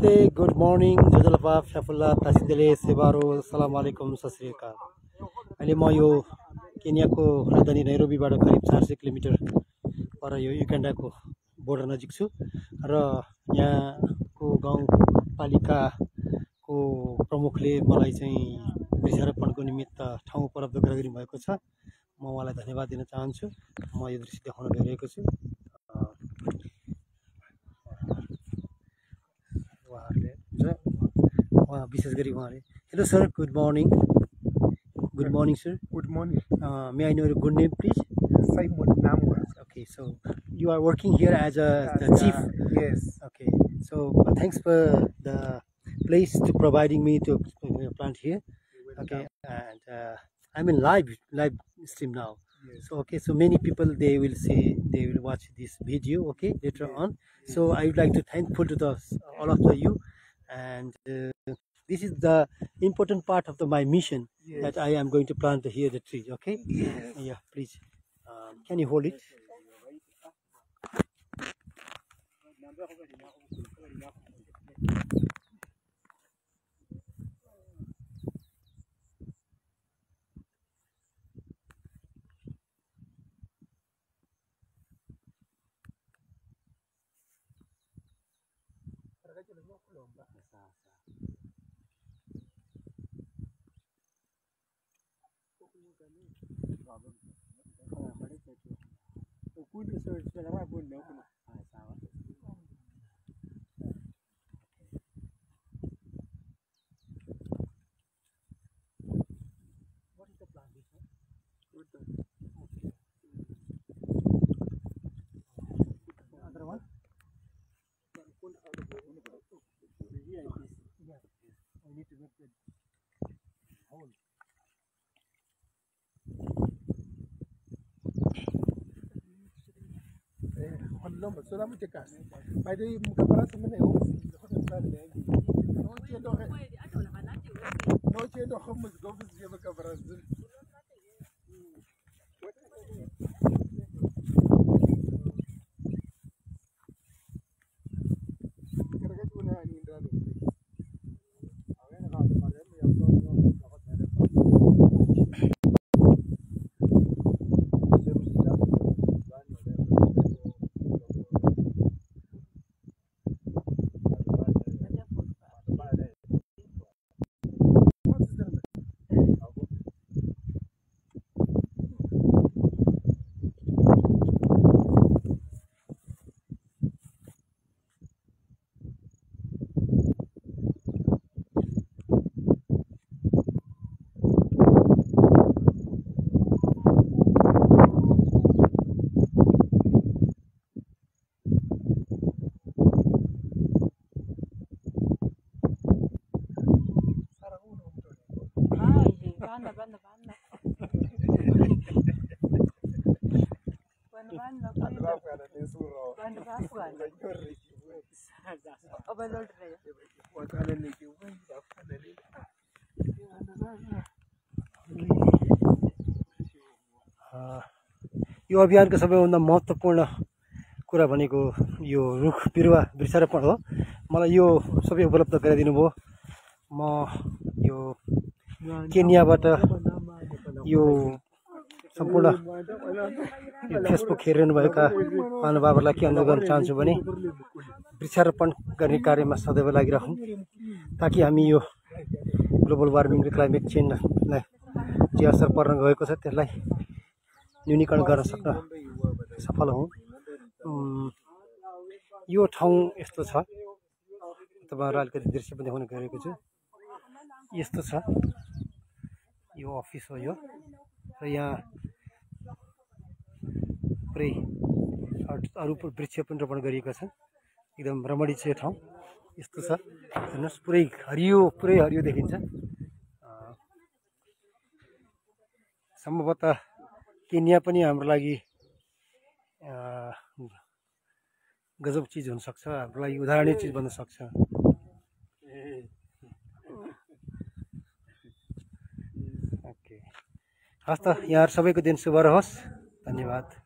Namaste, good morning, Jodalapa, Shafullah, Tasidele, Sebaro, Salam alaikum, Sasriyakal. अहिले म यो केन्याको राजधानी नैरोबीबाट करिब 400 किलोमिटर पर यो युगान्डाको बोर्डर नजिक छु र यहाँको गाउँपालिकाको प्रमुखले मलाई चाहिँ वृक्षारोपणको निमित्त ठाउँ उपलब्ध गराइदिनु भएको छ। म उहाँलाई धन्यवाद दिन चाहन्छु। म यो दृश्य देखाउन गइरहेको छु। विशेष गरी उहाँले hello sir, good morning. Good morning, sir. Good morning. May I know your good name, please? Simon Namwa. Okay, so you are working here as the chief. Yes. Okay, so thanks for the place to providing me to plant here. Okay, and I'm in live stream now. Yes. So okay, so many people they will watch this video. Okay, later on. So I would like to thankful to all of you, and this is the important part of my mission. Yes. That I am going to plant here the tree. Okay. Yes. Yeah, please. Can you hold it? What is the plan? Other one? Yeah, I need to make the hole. Lomba so lamu tekas by the mukabara semene o no chendo khamus gofis je mukabara यो अभियानको सबैभन्दा महत्त्वपूर्ण कुरा भनेको यो रुख बिरुवा वृक्षारोपण हो। मलाई यो सबै उपलब्ध गराइदिनु भयो। म यो केन्याबाट यो सम्पूर्ण यो फेसबुक हेरिरहनुभएका महानुभावहरूलाई के अनुरोध गर्न चाहन्छु भने वृक्षारोपण गर्ने कार्यमा सदैव लागिरहौँ, ताकि हामी यो ग्लोबल वार्मिङ र क्लाइमेट चेन्जलाई जे असर पर्न गएको छ त्यसलाई न्यूनीकरण गर्न सक्न सफल हौँ। यो ठाउँ यस्तो छ, तपाईँहरू अलिकति दृश्य पनि देखाउन गइरहेको छु। यस्तो छ, यो अफिस हो यो, र यहाँ पुरै अरू वृक्ष पनि रोपण गरिएको छ। एकदम रमणीय ठाउँ यस्तो छ। हेर्नुहोस्, पुरै हरियो देखिन्छ। सम्भवतः केन्या पनि हाम्रो लागि गजब चिज हुनसक्छ, हाम्रो लागि उदाहरणीय चिज बन्न सक्छ। ओके, हस् त, यहाँ सबैको दिन शुभ रहोस्। धन्यवाद।